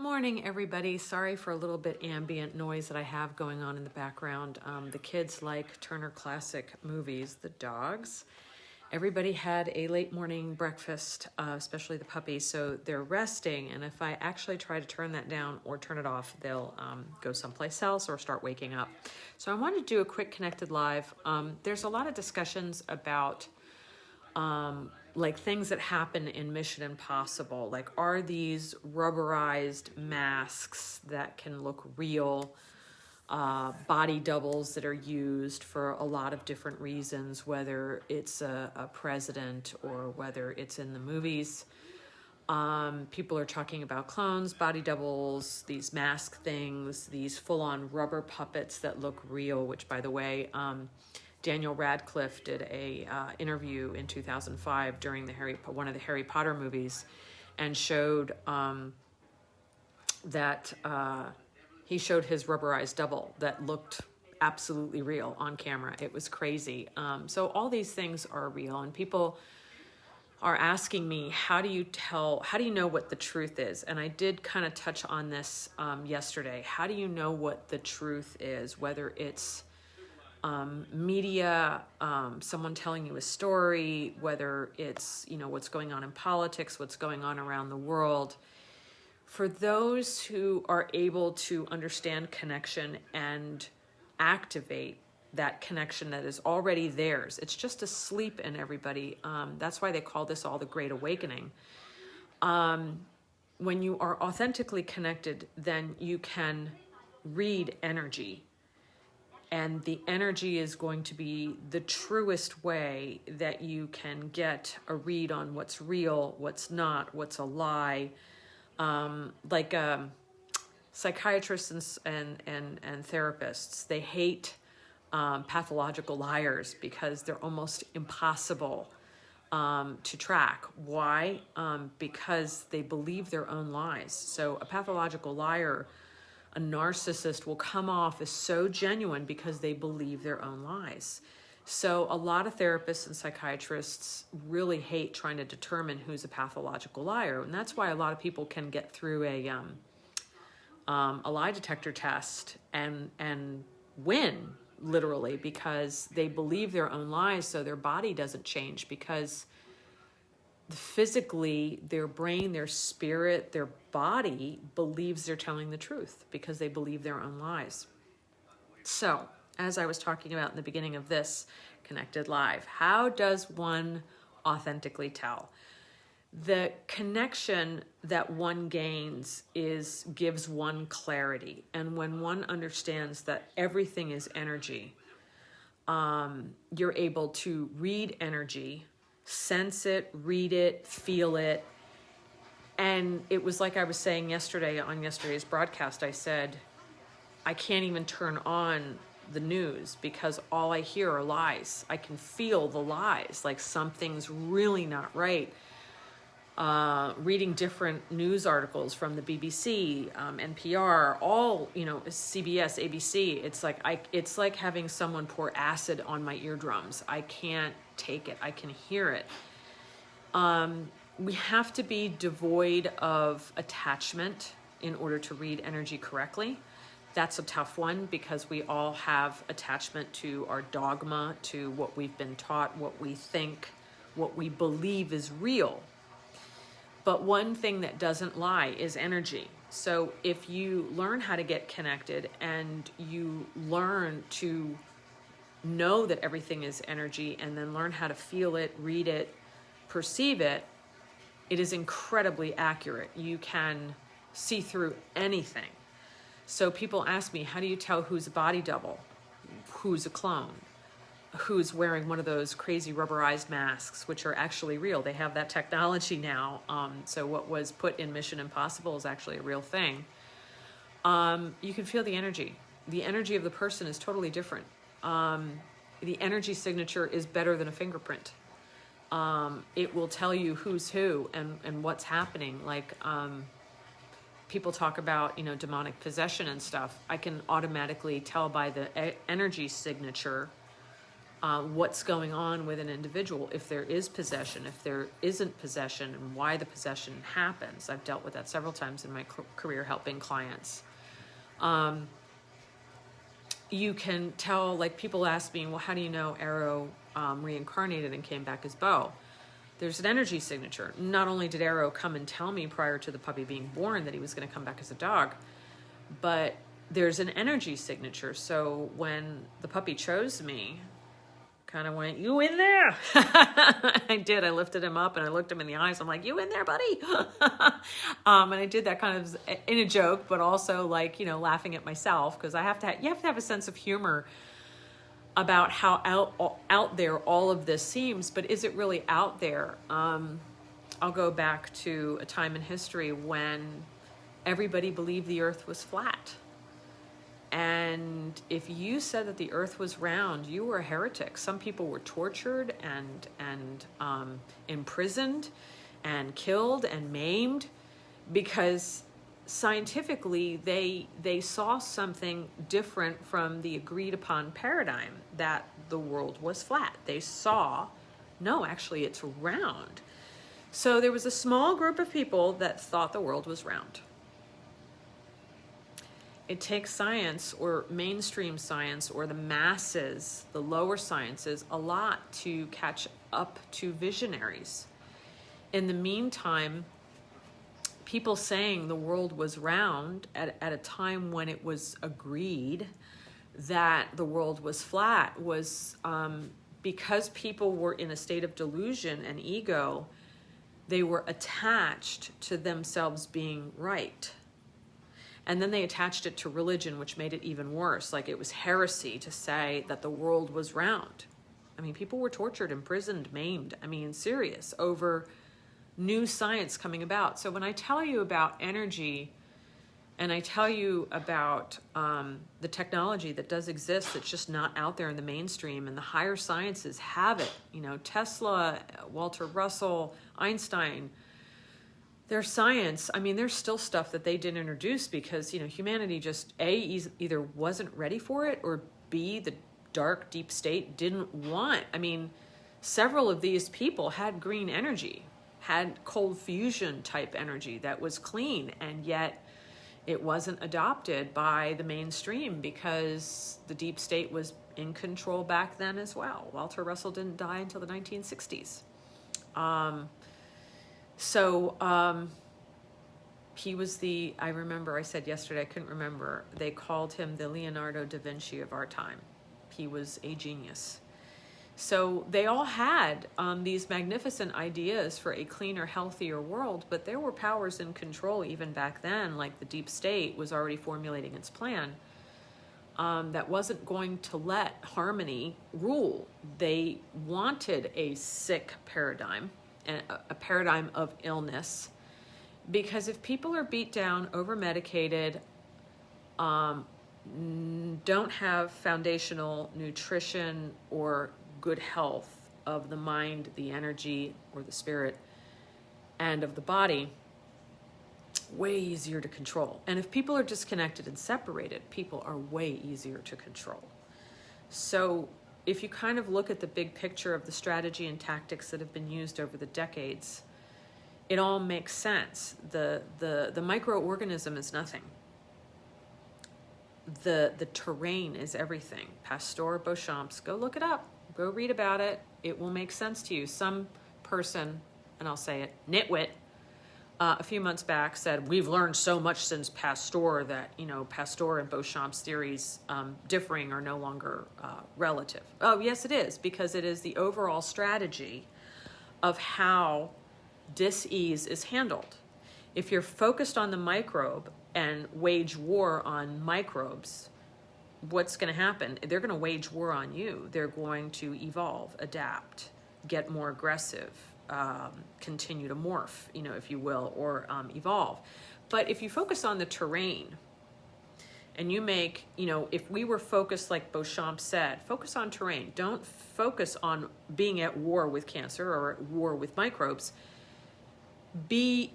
Morning, everybody. Sorry for a little bit ambient noise that I have going on in the background. The kids like Turner Classic Movies, the dogs. Everybody had a late morning breakfast, especially the puppies, so they're resting. And if I actually try to turn that down or turn it off, they'll go someplace else or start waking up. So I wanted to do a quick Connected Live. There's a lot of discussions about like things that happen in Mission Impossible. Like, are these rubberized masks that can look real, body doubles that are used for a lot of different reasons, whether it's a president or whether it's in the movies. People are talking about clones, body doubles, these mask things, these full-on rubber puppets that look real, which, by the way, Daniel Radcliffe did a interview in 2005 during one of the Harry Potter movies, and showed that he showed his rubberized double that looked absolutely real on camera. It was crazy. So all these things are real, and people are asking me, how do you know what the truth is? And I did kind of touch on this yesterday. How do you know what the truth is? Whether it's media, someone telling you a story, whether it's, what's going on in politics, what's going on around the world. For those who are able to understand connection and activate that connection that is already theirs, it's just asleep in everybody. That's why they call this all the Great Awakening. When you are authentically connected, then you can read energy. And the energy is going to be the truest way that you can get a read on what's real, what's not, what's a lie. Like psychiatrists and therapists, they hate pathological liars because they're almost impossible to track. Why? Because they believe their own lies. So a pathological liar, a narcissist, will come off as so genuine because they believe their own lies. So a lot of therapists and psychiatrists really hate trying to determine who's a pathological liar. And that's why a lot of people can get through a lie detector test and win, literally, because they believe their own lies, so their body doesn't change, because physically their brain, their spirit, their body believes they're telling the truth because they believe their own lies. So, as I was talking about in the beginning of this Connected Live, how does one authentically tell? The connection that one gains gives one clarity. And when one understands that everything is energy, you're able to read energy, sense it, read it, feel it. And it was like I was saying yesterday on yesterday's broadcast, I said, I can't even turn on the news because all I hear are lies. I can feel the lies, like something's really not right. Reading different news articles from the BBC, NPR, all, CBS, ABC, it's like having someone pour acid on my eardrums. I can't take it. I can hear it. We have to be devoid of attachment in order to read energy correctly. That's a tough one because we all have attachment to our dogma, to what we've been taught, what we think, what we believe is real. But one thing that doesn't lie is energy. So if you learn how to get connected and you learn to know that everything is energy and then learn how to feel it, read it, perceive it, it is incredibly accurate. You can see through anything. So people ask me, how do you tell who's a body double, who's a clone, who's wearing one of those crazy rubberized masks, which are actually real? They have that technology now. So what was put in Mission Impossible is actually a real thing. You can feel the energy. The energy of the person is totally different. The energy signature is better than a fingerprint. It will tell you who's who and what's happening. Like, people talk about, demonic possession and stuff. I can automatically tell by the energy signature what's going on with an individual, if there is possession, if there isn't possession, and why the possession happens. I've dealt with that several times in my career helping clients. You can tell, like people ask me, well, how do you know Arrow reincarnated and came back as Bo? There's an energy signature. Not only did Arrow come and tell me prior to the puppy being born that he was going to come back as a dog, but there's an energy signature. So when the puppy chose me, kind of went, you in there? I did. I lifted him up and I looked him in the eyes. I'm like, you in there, buddy? And I did that kind of in a joke, but also like, laughing at myself, because you have to have a sense of humor about how out there all of this seems, but is it really out there? I'll go back to a time in history when everybody believed the earth was flat. And if you said that the earth was round, you were a heretic. Some people were tortured and imprisoned and killed and maimed because scientifically they saw something different from the agreed upon paradigm that the world was flat. They saw, no, actually it's round. So there was a small group of people that thought the world was round. It takes science, or mainstream science, or the masses, the lower sciences, a lot to catch up to visionaries. In the meantime, people saying the world was round at a time when it was agreed that the world was flat was because people were in a state of delusion and ego. They were attached to themselves being right. And then they attached it to religion, which made it even worse. Like it was heresy to say that the world was round. I mean, people were tortured, imprisoned, maimed. I mean, serious, over new science coming about. So when I tell you about energy, and I tell you about the technology that does exist, that's just not out there in the mainstream, and the higher sciences have it. Tesla, Walter Russell, Einstein, their science, I mean, there's still stuff that they didn't introduce because, humanity just, A, either wasn't ready for it, or B, the dark, deep state didn't want. I mean, several of these people had green energy, had cold fusion type energy that was clean, and yet it wasn't adopted by the mainstream because the deep state was in control back then as well. Walter Russell didn't die until the 1960s. He was I remember I said yesterday, I couldn't remember, they called him the Leonardo da Vinci of our time. He was a genius. So they all had these magnificent ideas for a cleaner, healthier world, but there were powers in control even back then, like the deep state was already formulating its plan, that wasn't going to let harmony rule. They wanted a sick paradigm, a paradigm of illness, because if people are beat down, over-medicated, don't have foundational nutrition or good health of the mind, the energy, or the spirit, and of the body, way easier to control. And if people are disconnected and separated, people are way easier to control. So if you kind of look at the big picture of the strategy and tactics that have been used over the decades, it all makes sense. The microorganism is nothing. The terrain is everything. Pasteur, Beauchamp's, go look it up. Go read about it. It will make sense to you. Some person, and I'll say it, nitwit, a few months back said, we've learned so much since Pasteur that, Pasteur and Beauchamp's theories differing are no longer relative. Oh, yes, it is, because it is the overall strategy of how dis-ease is handled. If you're focused on the microbe and wage war on microbes, what's going to happen? They're going to wage war on you. They're going to evolve, adapt, get more aggressive, continue to morph, if you will, or evolve. But if you focus on the terrain and you make, if we were focused, like Beauchamp said, focus on terrain. Don't focus on being at war with cancer or at war with microbes. Be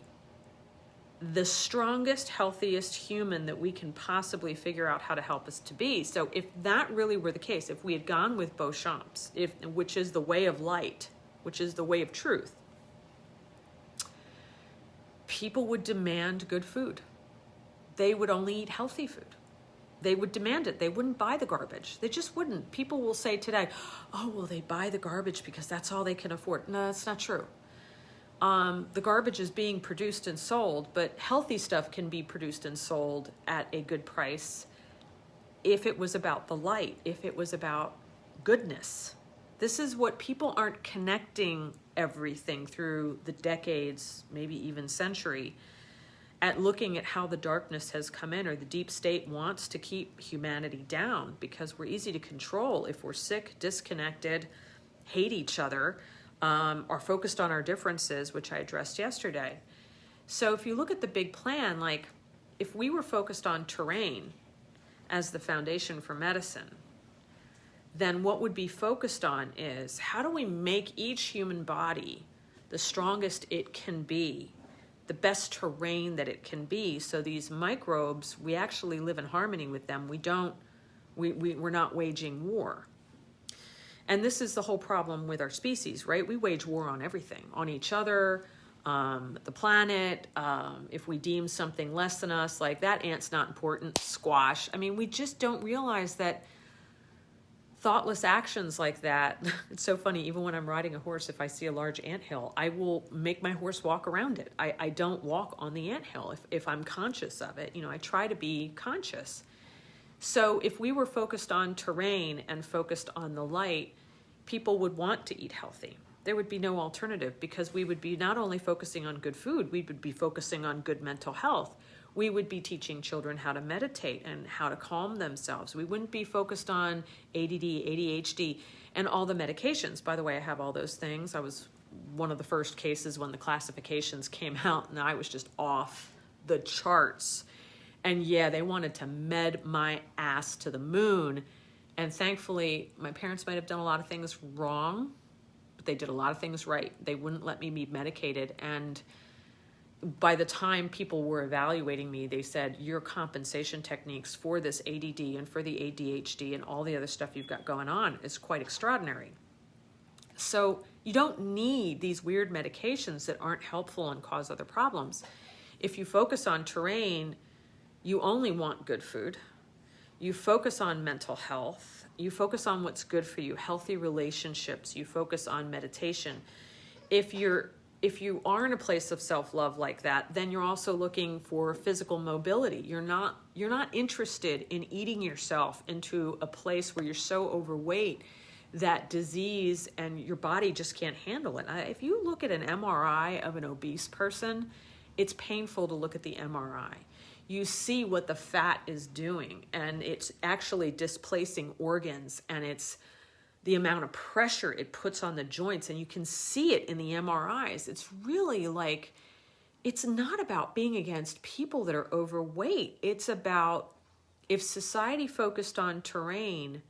the strongest, healthiest human that we can possibly figure out how to help us to be. So if that really were the case, if we had gone with Beauchamp's, which is the way of light, which is the way of truth, people would demand good food. They would only eat healthy food. They would demand it. They wouldn't buy the garbage. They just wouldn't. People will say today, oh, well, they buy the garbage because that's all they can afford. No, that's not true. The garbage is being produced and sold, but healthy stuff can be produced and sold at a good price if it was about the light, if it was about goodness. This is what people aren't connecting everything through the decades, maybe even century, at looking at how the darkness has come in, or the deep state wants to keep humanity down because we're easy to control if we're sick, disconnected, hate each other, are focused on our differences, which I addressed yesterday. So if you look at the big plan, like if we were focused on terrain as the foundation for medicine, then what would be focused on is how do we make each human body the strongest it can be, the best terrain that it can be, so these microbes, we actually live in harmony with them. We're not waging war. And this is the whole problem with our species, right? We wage war on everything, on each other, the planet. If we deem something less than us, like that ant's not important, squash. I mean, we just don't realize that thoughtless actions like that. It's so funny, even when I'm riding a horse, if I see a large anthill, I will make my horse walk around it. I don't walk on the anthill if I'm conscious of it. I try to be conscious. So if we were focused on terrain and focused on the light, people would want to eat healthy. There would be no alternative because we would be not only focusing on good food, we would be focusing on good mental health. We would be teaching children how to meditate and how to calm themselves. We wouldn't be focused on ADD, ADHD, and all the medications. By the way, I have all those things. I was one of the first cases when the classifications came out, and I was just off the charts. And yeah, they wanted to med my ass to the moon. And thankfully, my parents might have done a lot of things wrong, but they did a lot of things right. They wouldn't let me be medicated. And by the time people were evaluating me, they said, your compensation techniques for this ADD and for the ADHD and all the other stuff you've got going on is quite extraordinary. So you don't need these weird medications that aren't helpful and cause other problems. If you focus on terrain, you only want good food. You focus on mental health. You focus on what's good for you, healthy relationships. You focus on meditation. If you are in a place of self-love like that, then you're also looking for physical mobility. You're not interested in eating yourself into a place where you're so overweight that disease and your body just can't handle it. If you look at an MRI of an obese person, it's painful to look at the MRI. You see what the fat is doing, and it's actually displacing organs, and it's the amount of pressure it puts on the joints, and you can see it in the MRIs. It's really like, it's not about being against people that are overweight. It's about, if society focused on terrain,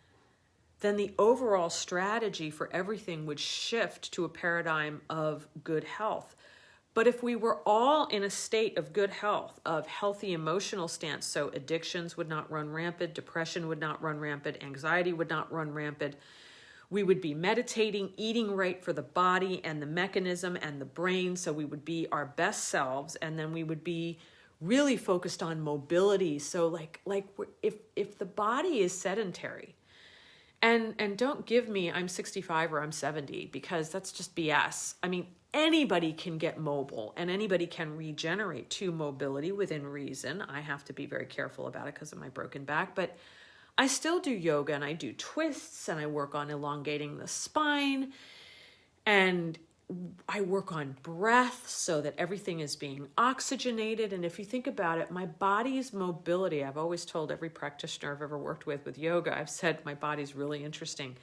then the overall strategy for everything would shift to a paradigm of good health. But if we were all in a state of good health, of healthy emotional stance, so addictions would not run rampant, depression would not run rampant, anxiety would not run rampant, we would be meditating, eating right for the body and the mechanism and the brain, so we would be our best selves, and then we would be really focused on mobility. So like if the body is sedentary, and don't give me I'm 65 or I'm 70, because that's just BS. I mean, anybody can get mobile and anybody can regenerate to mobility within reason. I have to be very careful about it because of my broken back, but I still do yoga and I do twists and I work on elongating the spine and I work on breath so that everything is being oxygenated. And if you think about it, my body's mobility, I've always told every practitioner I've ever worked with yoga, I've said my body's really interesting.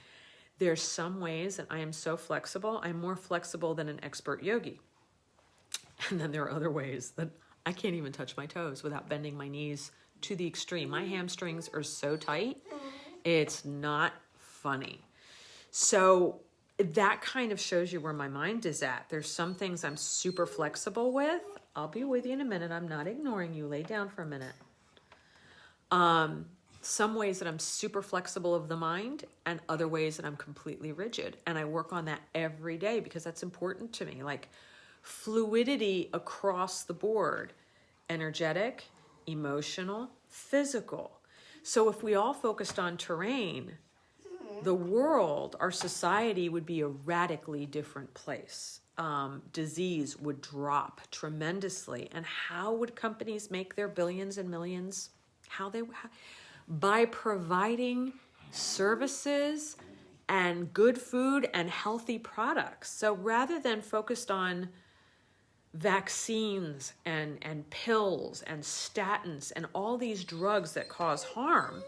There's some ways that I am so flexible, I'm more flexible than an expert yogi. And then there are other ways that I can't even touch my toes without bending my knees to the extreme. My hamstrings are so tight, it's not funny. So that kind of shows you where my mind is at. There's some things I'm super flexible with. I'll be with you in a minute. I'm not ignoring you. Lay down for a minute. Some ways that I'm super flexible of the mind and other ways that I'm completely rigid. And I work on that every day because that's important to me. Like fluidity across the board, energetic, emotional, physical. So if we all focused on terrain, the world, our society would be a radically different place. Disease would drop tremendously. And how would companies make their billions and millions? By providing services and good food and healthy products. So rather than focused on vaccines and pills and statins and all these drugs that cause harm,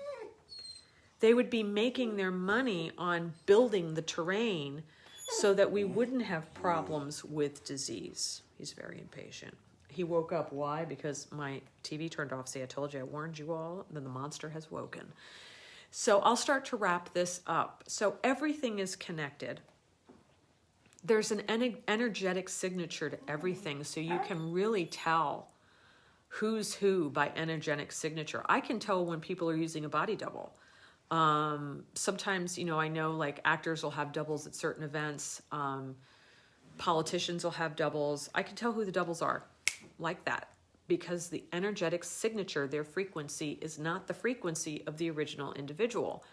they would be making their money on building the terrain so that we wouldn't have problems with disease. He's very impatient. He woke up. Why? Because my TV turned off. See, I told you, I warned you all. Then the monster has woken. So I'll start to wrap this up. So everything is connected. There's an energetic signature to everything. So you can really tell who's who by energetic signature. I can tell when people are using a body double. Sometimes, I know like actors will have doubles at certain events. Politicians will have doubles. I can tell who the doubles are like that because the energetic signature, their frequency is not the frequency of the original individual.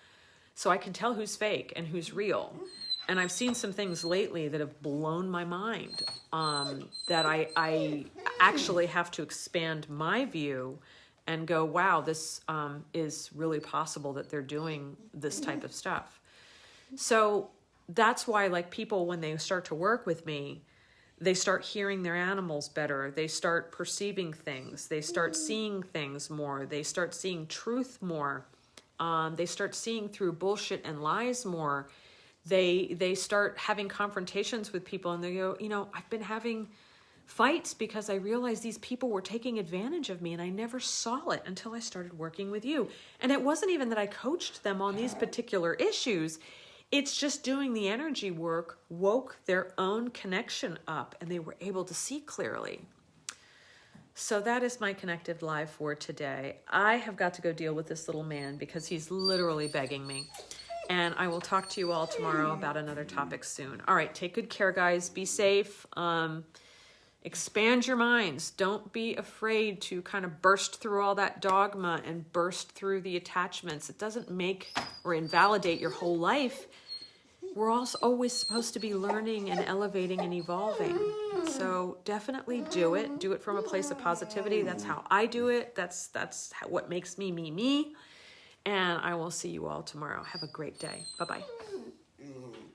So I can tell who's fake and who's real. And I've seen some things lately that have blown my mind, that I actually have to expand my view and go, wow, this is really possible that they're doing this type of stuff. So that's why like people, when they start to work with me, they start hearing their animals better. They start perceiving things. They start seeing things more. They start seeing truth more. They start seeing through bullshit and lies more. They start having confrontations with people and they go, I've been having fights because I realized these people were taking advantage of me and I never saw it until I started working with you. And it wasn't even that I coached them on these particular issues. It's just doing the energy work woke their own connection up and they were able to see clearly. So that is my Connected Live for today. I have got to go deal with this little man because he's literally begging me. And I will talk to you all tomorrow about another topic soon. All right, take good care, guys. Be safe. Expand your minds. Don't be afraid to kind of burst through all that dogma and burst through the attachments. It doesn't make or invalidate your whole life. We're also always supposed to be learning and elevating and evolving. So definitely do it. Do it from a place of positivity. That's how I do it. That's what makes me, me. And I will see you all tomorrow. Have a great day. Bye-bye.